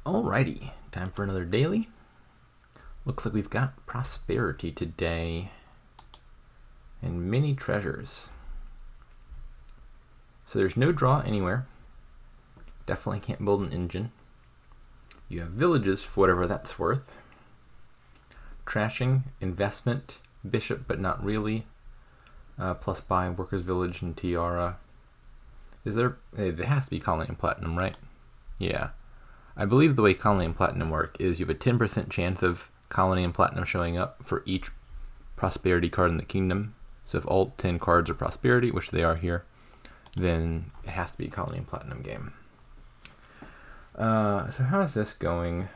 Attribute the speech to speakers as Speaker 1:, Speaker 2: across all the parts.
Speaker 1: Alrighty, time for another daily. Looks like we've got prosperity today and many treasures. So there's no draw anywhere. Definitely can't build an engine. You have villages for whatever that's worth. Trashing, investment, bishop but not really. Plus buy, workers village, and tiara. There has to be colony and platinum, right? Yeah. I believe the way colony and platinum work is you have a 10% chance of colony and platinum showing up for each prosperity card in the kingdom. So if all 10 cards are prosperity, which they are here, then it has to be a colony and platinum game. So how is this going?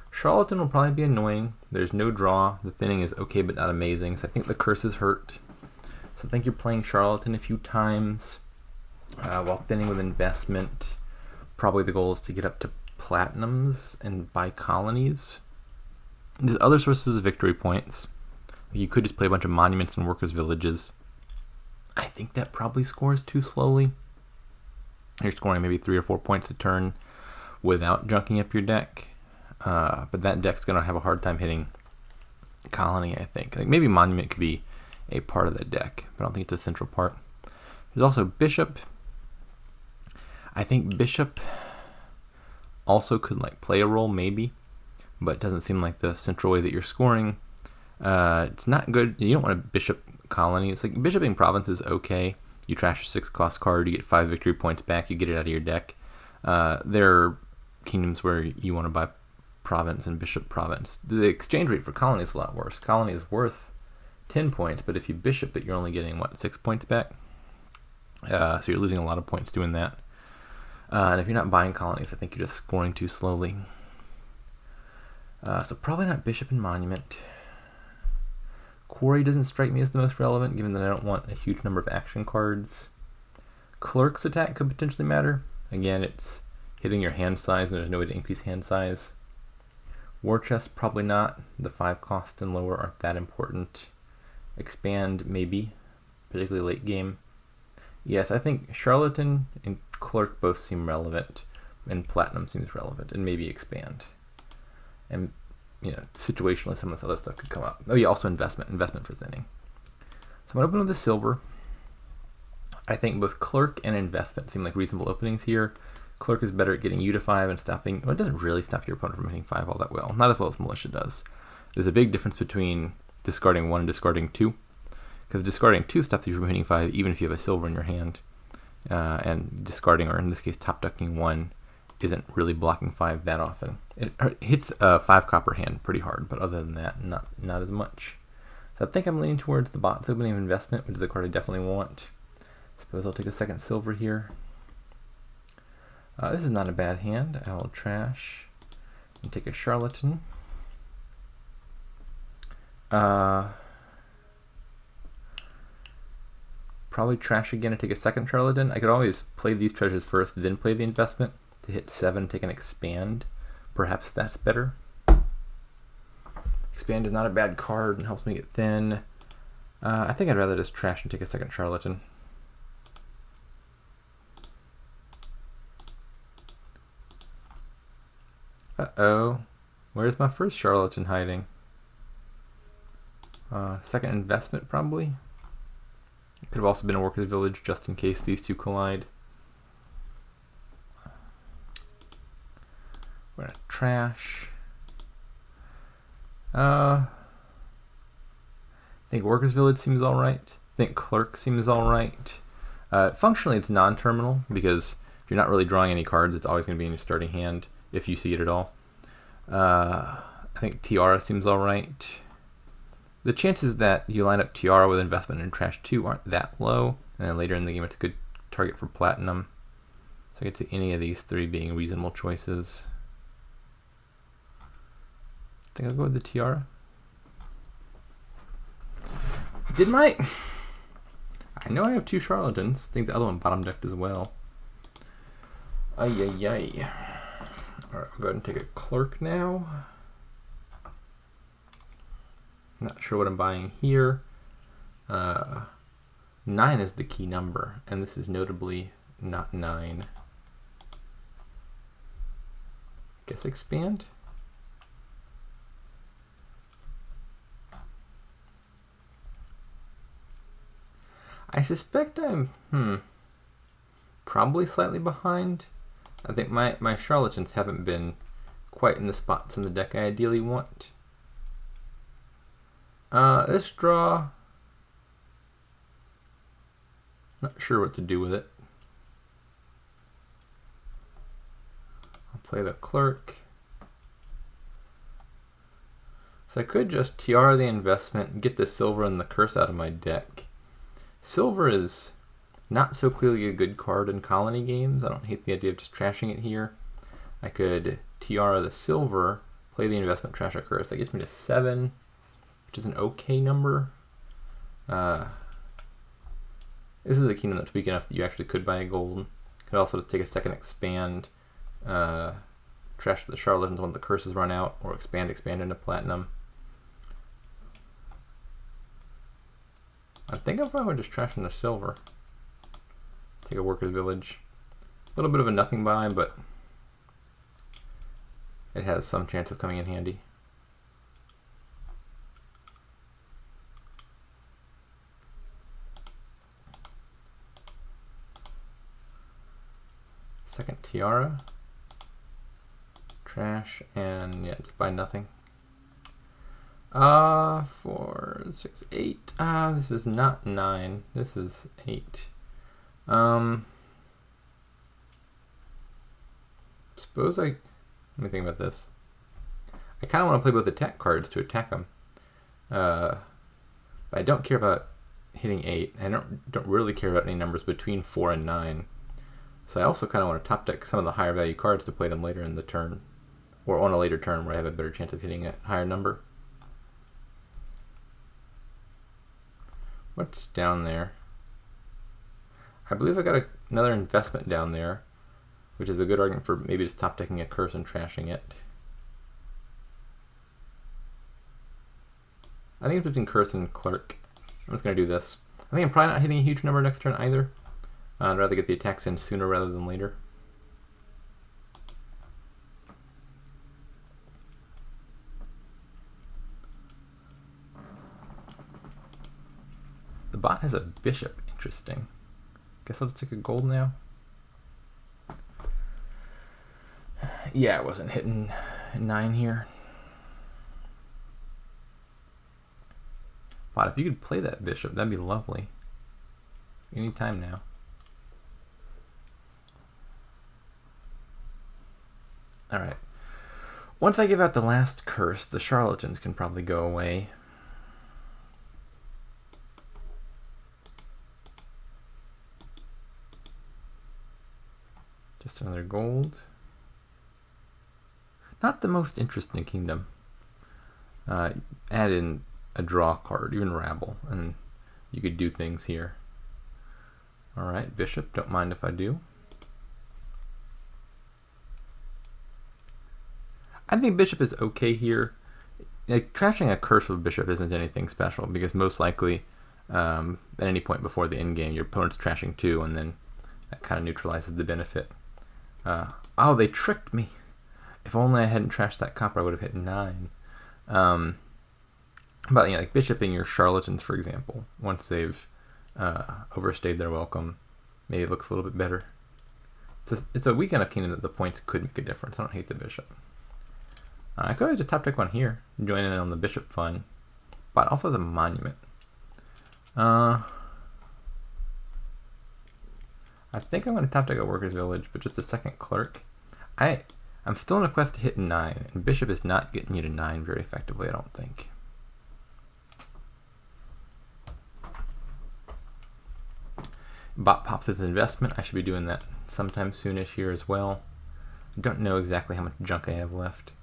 Speaker 1: Charlatan will probably be annoying. There's no draw. The thinning is okay but not amazing, so I think the curses hurt. So I think you're playing Charlatan a few times while thinning with investment. Probably the goal is to get up to platinums and buy colonies. There's other sources of victory points. You could just play a bunch of monuments and workers' villages. I think that probably scores too slowly. You're scoring maybe 3 or 4 points a turn without junking up your deck. But that deck's going to have a hard time hitting colony, I think. Like maybe monument could be a part of the deck, but I don't think it's a central part. There's also bishop. I think bishop also could like play a role maybe, but it doesn't seem like the central way that you're scoring. It's not good. You don't want a bishop colony. It's like bishoping province is okay. You trash a 6 cost card, you get 5 victory points back, you get it out of your deck. There are kingdoms where you want to buy province and bishop province. The exchange rate for colony is a lot worse. Colony is worth 10 points, but if you bishop it, you're only getting, 6 points back? So you're losing a lot of points doing that. And if you're not buying colonies, I think you're just scoring too slowly. So probably not bishop and monument. Quarry doesn't strike me as the most relevant, given that I don't want a huge number of action cards. Clerk's attack could potentially matter. Again, it's hitting your hand size, and there's no way to increase hand size. War chest, probably not. The 5 cost and lower aren't that important. Expand, maybe, particularly late game. Yes, I think Charlatan and Clerk both seem relevant, and Platinum seems relevant, and maybe Expand. And situationally, some of this other stuff could come up. Oh yeah, also investment for thinning. So I'm gonna open with the silver. I think both Clerk and investment seem like reasonable openings here. Clerk is better at getting you to 5 and stopping. Well, it doesn't really stop your opponent from hitting 5 all that well. Not as well as Militia does. There's a big difference between discarding 1 and discarding 2. Because discarding 2 stops you from hitting 5 even if you have a silver in your hand. And discarding, or in this case top ducking 1, isn't really blocking 5 that often. It hits a 5 copper hand pretty hard, but other than that, not as much. So I think I'm leaning towards the box opening of investment, which is the card I definitely want. Suppose I'll take a second silver here. This is not a bad hand. I will trash and take a Charlatan. Probably trash again and take a second Charlatan. I could always play these treasures first, then play the investment to hit 7, take an expand. Perhaps that's better. Expand is not a bad card and helps me get thin. I think I'd rather just trash and take a second Charlatan. Uh-oh. Where's my first Charlatan hiding? Second investment, probably. It could have also been a workers' village, just in case these two collide. We're gonna trash. I think workers' village seems alright. I think clerk seems alright. Functionally, it's non-terminal, because if you're not really drawing any cards, it's always going to be in your starting hand, if you see it at all. I think Tiara seems alright. The chances that you line up Tiara with investment and trash 2 aren't that low, and then later in the game it's a good target for platinum. So I get to any of these 3 being reasonable choices. I think I'll go with the Tiara. I know I have 2 Charlatans. I think the other one bottom decked as well. Ay. Alright, I'll go ahead and take a clerk now. Not sure what I'm buying here. 9 is the key number, and this is notably not 9. Guess expand. I suspect I'm probably slightly behind. I think my charlatans haven't been quite in the spots in the deck I ideally want. This draw, not sure what to do with it. I'll play the clerk. So I could just Tiara the investment and get the silver and the curse out of my deck. Silver is not so clearly a good card in colony games. I don't hate the idea of just trashing it here. I could Tiara the silver, play the investment, trash a curse. That gets me to 7, which is an okay number. This is a kingdom that's weak enough that you actually could buy a gold. Could also take a second expand, trash the charlatans when the curses run out, or expand into platinum. I think if I would just trash into silver. Take a worker's village. A little bit of a nothing buy, but it has some chance of coming in handy. Second Tiara. Trash, and yeah, just buy nothing. 4, 6, 8. This is not 9. This is 8. Suppose let me think about this. I kind of want to play both attack cards to attack them. But I don't care about hitting 8. I don't really care about any numbers between 4 and 9. So I also kind of want to top deck some of the higher value cards to play them later in the turn. Or on a later turn where I have a better chance of hitting a higher number. What's down there? I believe I got another investment down there, which is a good argument for maybe just top decking a curse and trashing it. I think it's between curse and clerk. I'm just going to do this. I think I'm probably not hitting a huge number next turn either. I'd rather get the attacks in sooner rather than later. The bot has a bishop. Interesting. Guess I'll just take a gold now. Yeah, I wasn't hitting 9 here. Bot, if you could play that bishop, that'd be lovely. Anytime now. Alright. Once I give out the last curse, the charlatans can probably go away. Just another gold. Not the most interesting kingdom. Add in a draw card, even rabble, and you could do things here. Alright, bishop, don't mind if I do. I think bishop is okay here. Like, trashing a curse with bishop isn't anything special, because most likely, at any point before the end game, your opponent's trashing 2, and then that kind of neutralizes the benefit. Oh, they tricked me. If only I hadn't trashed that copper, I would have hit 9. But you know, like bishoping your charlatans, for example, once they've overstayed their welcome, maybe it looks a little bit better. It's a weak enough kingdom that the points could make a difference. I don't hate the bishop. I could always just top deck one here, join in on the bishop fun, but also as a monument. I think I'm going to top deck a worker's village, but just a second clerk. I'm still in a quest to hit 9, and bishop is not getting you to 9 very effectively, I don't think. Bot pops his investment. I should be doing that sometime soonish here as well. I don't know exactly how much junk I have left.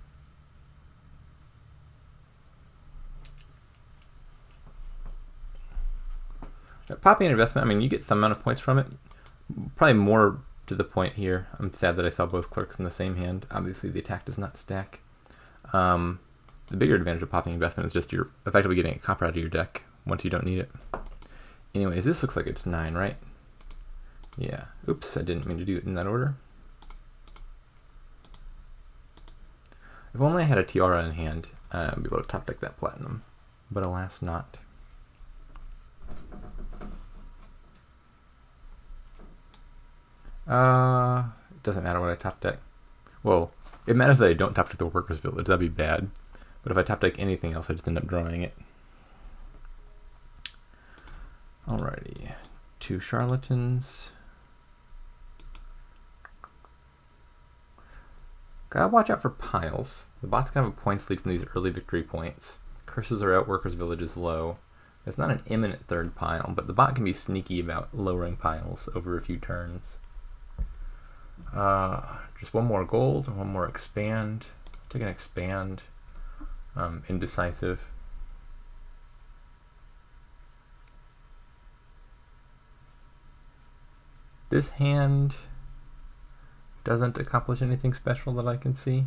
Speaker 1: Popping an investment, I mean, you get some amount of points from it. Probably more to the point here. I'm sad that I saw both clerks in the same hand. Obviously, the attack does not stack. The bigger advantage of popping investment is just you're effectively getting a copper out of your deck once you don't need it. Anyways, this looks like it's 9, right? Yeah. Oops, I didn't mean to do it in that order. If only I had a Tiara in hand, I'd be able to top deck that platinum. But alas not. It doesn't matter what I top deck. Well, it matters that I don't top deck the Workers' Village. That'd be bad. But if I top deck anything else, I just end up drawing it. Alrighty. 2 Charlatans. Gotta watch out for piles. The bot's gonna have a points lead from these early victory points. Curses are out, Workers' Village is low. It's not an imminent third pile, but the bot can be sneaky about lowering piles over a few turns. Just one more gold, one more expand. Take an expand. Indecisive. This hand doesn't accomplish anything special that I can see.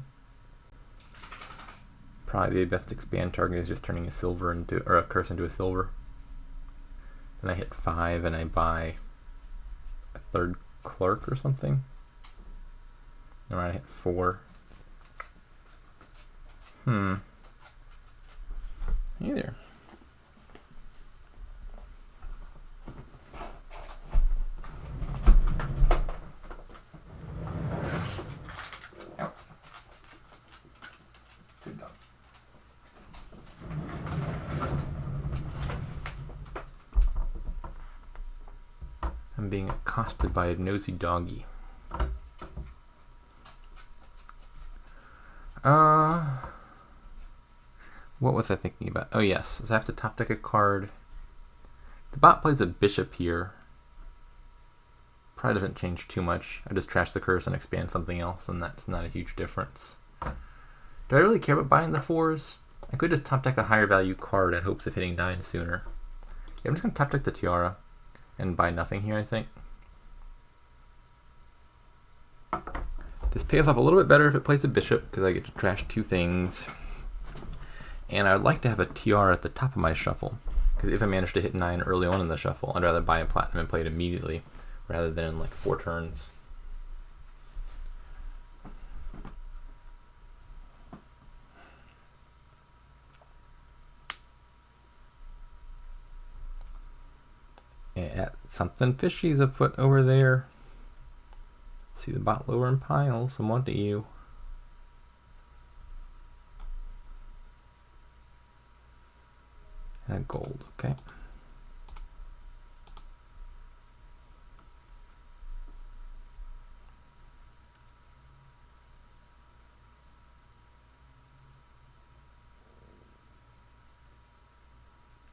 Speaker 1: Probably the best expand target is just turning a silver into, or a curse into a silver. Then I hit 5 and I buy a 3rd clerk or something. And I hit 4. Hey there. Good dog. I'm being accosted by a nosy doggy. What was I thinking about? Oh yes, so I have to top deck a card. The bot plays a bishop here. Probably doesn't change too much. I just trash the curse and expand something else, and that's not a huge difference. Do I really care about buying the 4s? I could just top deck a higher value card in hopes of hitting 9 sooner. Yeah, I'm just going to top deck the Tiara and buy nothing here, I think. This pays off a little bit better if it plays a bishop, because I get to trash 2 things. And I would like to have a Tiara at the top of my shuffle, because if I manage to hit 9 early on in the shuffle, I'd rather buy a platinum and play it immediately, rather than in like 4 turns. Yeah, something fishy's afoot over there. See the bot lower in piles. I'm on to you. And gold, okay.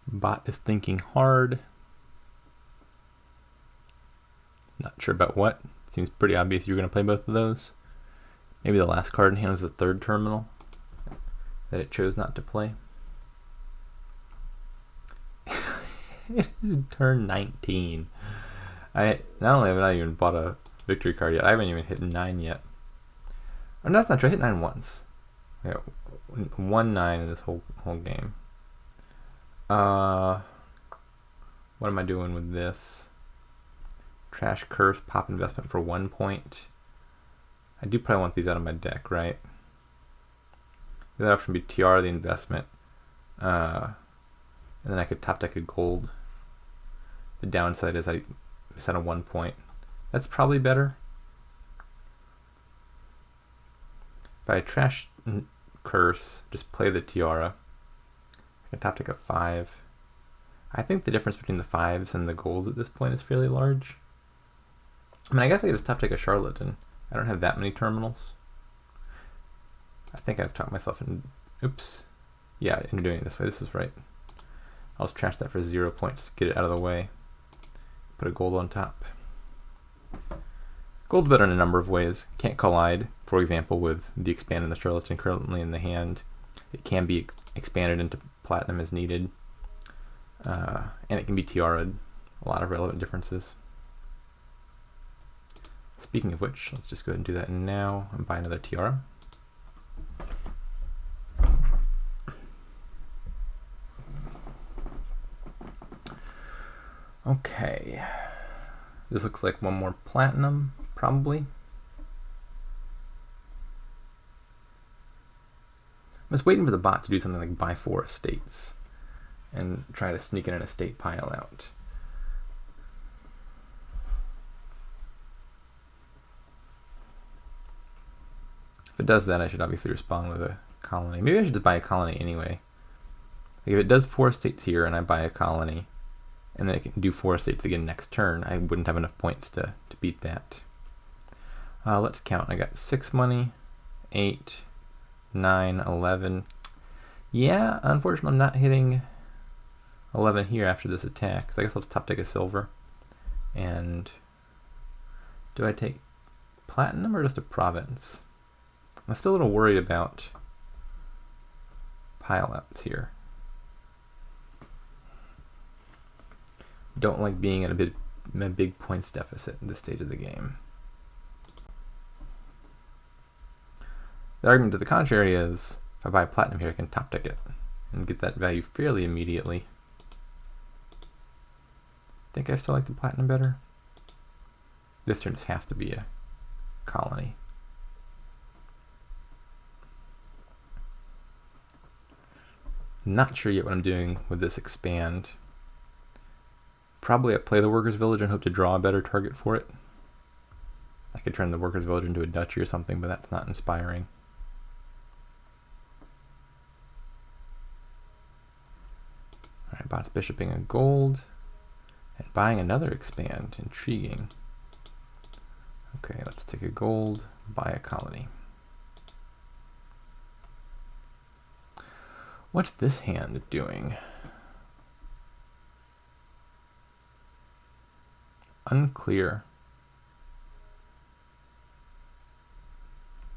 Speaker 1: Bot is thinking hard. Not sure about what. Seems pretty obvious you're going to play both of those. Maybe the last card in hand was the 3rd terminal that it chose not to play. It is turn 19. Not only have I not even bought a victory card yet, I haven't even hit 9 yet. Oh, no, that's not true. I hit 9 once. Yeah, 1-9 in this whole game. What am I doing with this? Trash, curse, pop investment for 1 point. I do probably want these out of my deck, right? The other option would be Tiara the investment. And then I could top deck a gold. The downside is I set a 1 point. That's probably better. If I trash curse, just play the Tiara. I can top deck a 5. I think the difference between the 5s and the golds at this point is fairly large. I mean, I guess I could just top deck a Charlatan. I don't have that many terminals. I think I've talked myself in. Oops. Yeah, in doing it this way. This was right. I'll just trash that for 0 points, get it out of the way. Put a gold on top. Gold's better in a number of ways. Can't collide, for example, with the expand and the Charlatan currently in the hand. It can be expanded into platinum as needed. And it can be tiara'd. A lot of relevant differences. Speaking of which, let's just go ahead and do that now and buy another Tiara. Okay. This looks like one more platinum, probably. I'm just waiting for the bot to do something like buy 4 estates and try to sneak in an estate pile out. If it does that, I should obviously respond with a colony. Maybe I should just buy a colony anyway. Like if it does 4 estates here and I buy a colony, and then it can do 4 estates again next turn, I wouldn't have enough points to beat that. Let's count. I got 6 money, 8, 9, 11. Yeah, unfortunately I'm not hitting 11 here after this attack, so I guess I'll top take a silver. And do I take platinum or just a province? I'm still a little worried about pile outs here. Don't like being in a big points deficit at this stage of the game. The argument to the contrary is, if I buy platinum here, I can top tick it and get that value fairly immediately. Think I still like the platinum better? This turn just has to be a colony. Not sure yet what I'm doing with this expand. Probably I play the workers' village and hope to draw a better target for it. I could turn the workers' village into a duchy or something, but that's not inspiring. Alright, bot's bishoping a gold and buying another expand. Intriguing. Okay, let's take a gold, buy a colony. What's this hand doing? Unclear.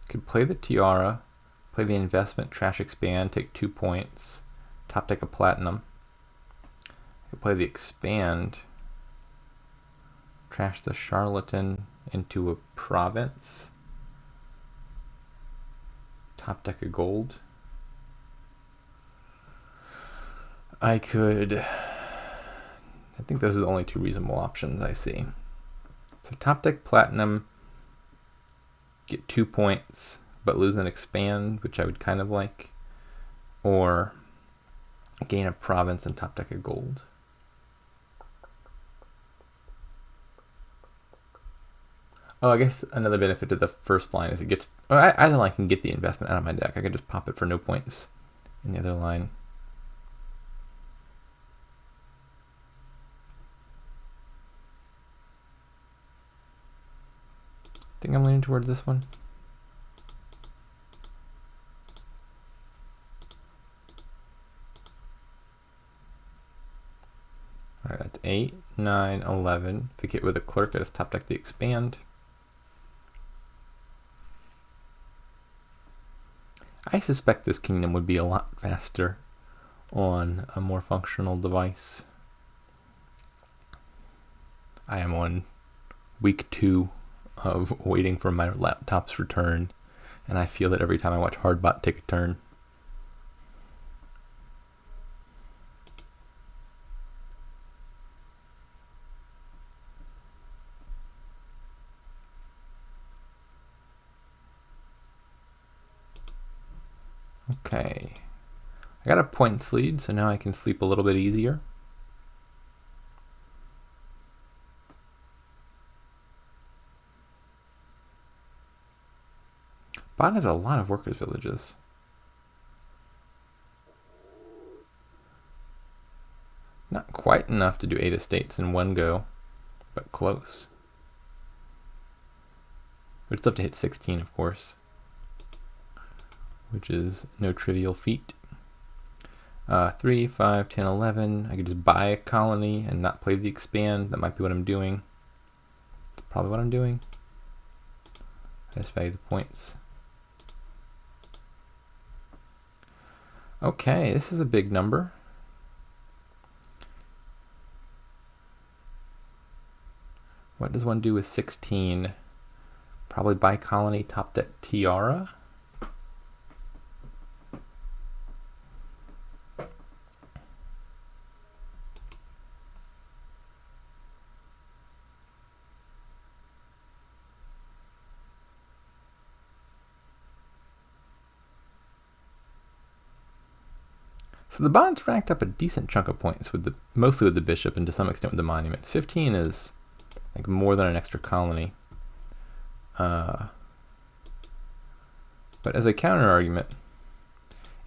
Speaker 1: Could play the tiara, play the investment, trash expand, take 2 points, top deck a platinum. Could play the expand, trash the charlatan into a province, top deck a gold. I think those are the only 2 reasonable options I see. So top deck platinum, get 2 points, but lose an expand, which I would kind of like, or gain a province and top deck a gold. Oh, I guess another benefit to the first line is it gets, or either line can get the investment out of my deck. I can just pop it for no points in the other line. I think I'm leaning towards this one. All right, that's 8, 9, 11. If we get with a clerk, I just top deck the expand. I suspect this kingdom would be a lot faster on a more functional device. I am on week 2 of waiting for my laptop's return, and I feel it every time I watch Hardbot take a turn. Okay, I got a points lead, so now I can sleep a little bit easier. Bot has a lot of workers' villages. Not quite enough to do 8 estates in one go, but close. We'd still have to hit 16, of course, which is no trivial feat. 3, 5, 10, 11. I could just buy a colony and not play the expand. That might be what I'm doing. That's probably what I'm doing. I just value the points. Okay, this is a big number. What does one do with 16? Probably buy colony, top deck tiara. So the bot's racked up a decent chunk of points, with mostly with the bishop and to some extent with the monuments. 15 is like more than an extra colony. But as a counter argument,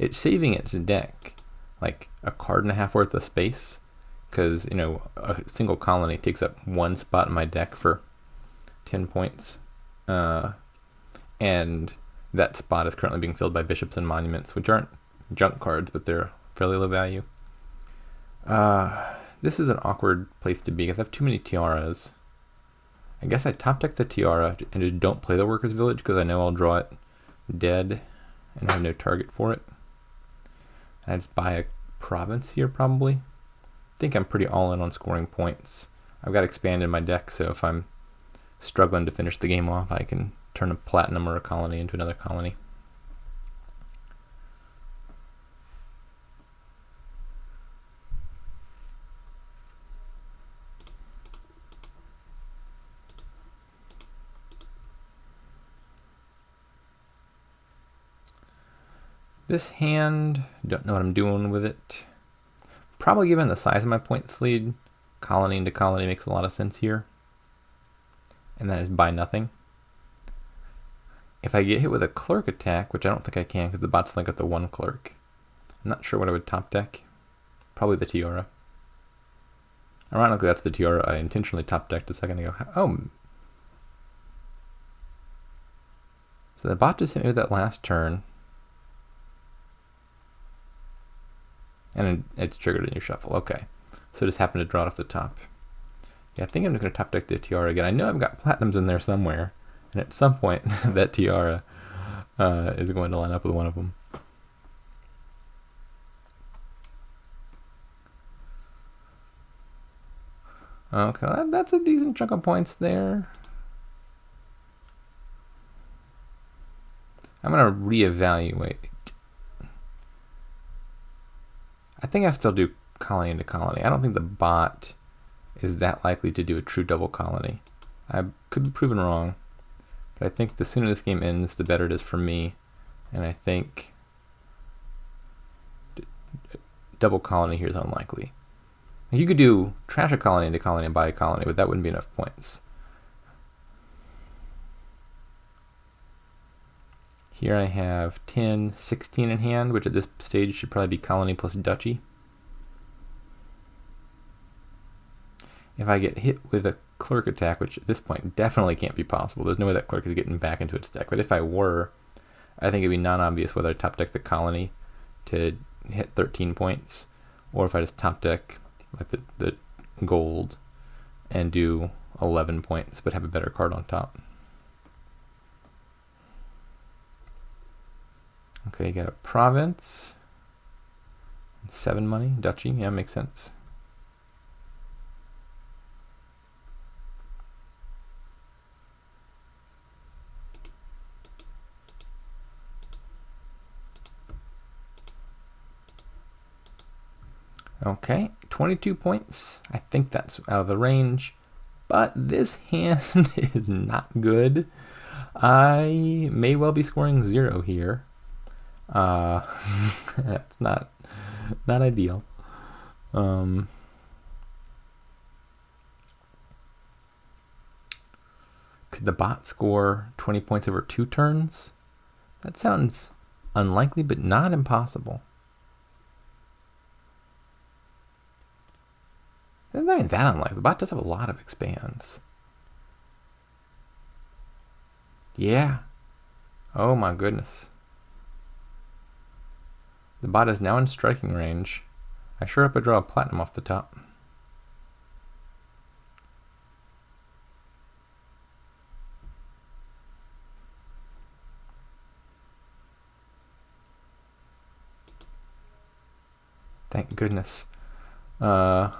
Speaker 1: it's saving its deck like a card and a half worth of space, because a single colony takes up one spot in my deck for 10 points, and that spot is currently being filled by bishops and monuments, which aren't junk cards, but they're fairly low value. This is an awkward place to be because I have too many tiaras. I guess I top deck the tiara and just don't play the workers' village because I know I'll draw it dead and have no target for it. I just buy a province here probably. I think I'm pretty all in on scoring points. I've got expand in my deck, so if I'm struggling to finish the game off, I can turn a platinum or a colony into another colony. This hand, don't know what I'm doing with it. Probably given the size of my points lead, colony into colony makes a lot of sense here. And that is buy nothing. If I get hit with a clerk attack, which I don't think I can because the bot's only got the one clerk, I'm not sure what I would top deck. Probably the tiara. Ironically, that's the tiara I intentionally top decked a second ago. Oh. So the bot just hit me with that last turn. And it's triggered a new shuffle. Okay. So I just happened to draw it off the top. Yeah, I think I'm just going to top deck the tiara again. I know I've got platinums in there somewhere. And at some point, that tiara is going to line up with one of them. Okay, that's a decent chunk of points there. I'm going to reevaluate. I think I still do colony into colony. I don't think the bot is that likely to do a true double colony. I could be proven wrong, but I think the sooner this game ends, the better it is for me. And I think double colony here is unlikely. You could do trash a colony into colony and buy a colony, but that wouldn't be enough points. Here I have 10, 16 in hand, which at this stage should probably be colony plus duchy. If I get hit with a clerk attack, which at this point definitely can't be possible, there's no way that clerk is getting back into its deck, but if I were, I think it'd be non-obvious whether I top deck the colony to hit 13 points, or if I just top deck like the gold and do 11 points, but have a better card on top. Okay, you got a province, 7 money, duchy, yeah, makes sense. Okay, 22 points. I think that's out of the range, but this hand is not good. I may well be scoring 0 here. That's not ideal. Could the bot score 20 points over 2 turns? That sounds unlikely, but not impossible. It's not even that unlikely. The bot does have a lot of expands. Yeah. Oh my goodness. The bot is now in striking range. I sure hope I draw a platinum off the top. Thank goodness. There's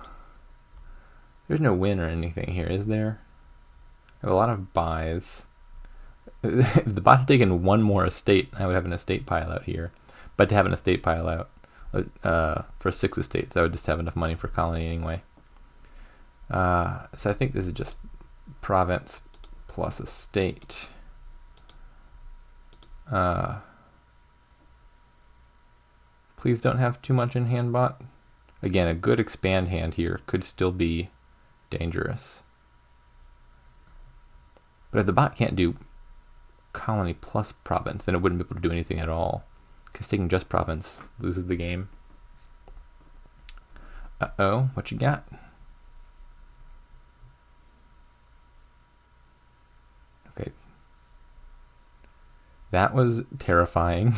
Speaker 1: no win or anything here, is there? I have a lot of buys. If the bot had taken one more estate, I would have an estate pile out here. But to have an estate pile out for 6 estates, I would just have enough money for colony anyway. So I think this is just province plus estate. Please don't have too much in hand, bot. Again, a good expand hand here could still be dangerous. But if the bot can't do colony plus province, then it wouldn't be able to do anything at all. Because taking just province loses the game. Uh-oh, what you got? Okay. That was terrifying.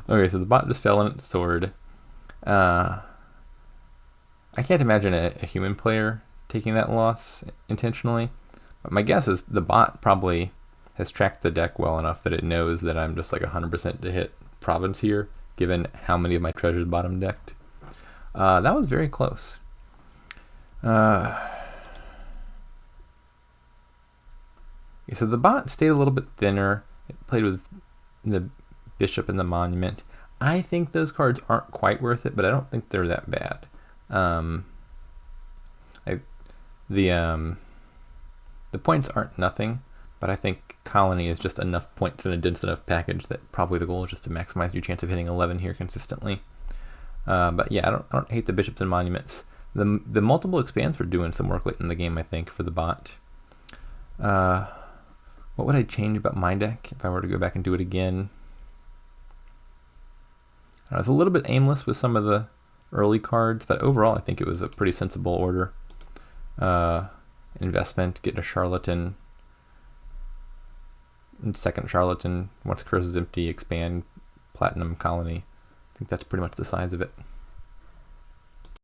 Speaker 1: Okay, so the bot just fell on its sword. I can't imagine a human player taking that loss intentionally. But my guess is the bot probably has tracked the deck well enough that it knows that I'm just like 100% to hit province here, given how many of my treasures bottom decked. That was very close. So the bot stayed a little bit thinner. It played with the bishop and the monument. I think those cards aren't quite worth it, but I don't think they're that bad. The points aren't nothing, but I think colony is just enough points in a dense enough package that probably the goal is just to maximize your chance of hitting 11 here consistently. But yeah, I don't hate the bishops and monuments. The multiple expands were doing some work late in the game, I think, for the bot. What would I change about my deck if I were to go back and do it again? I was a little bit aimless with some of the early cards, but overall I think it was a pretty sensible order. Investment, get a charlatan, and second charlatan, once curse is empty, expand, platinum, colony. I think that's pretty much the size of it.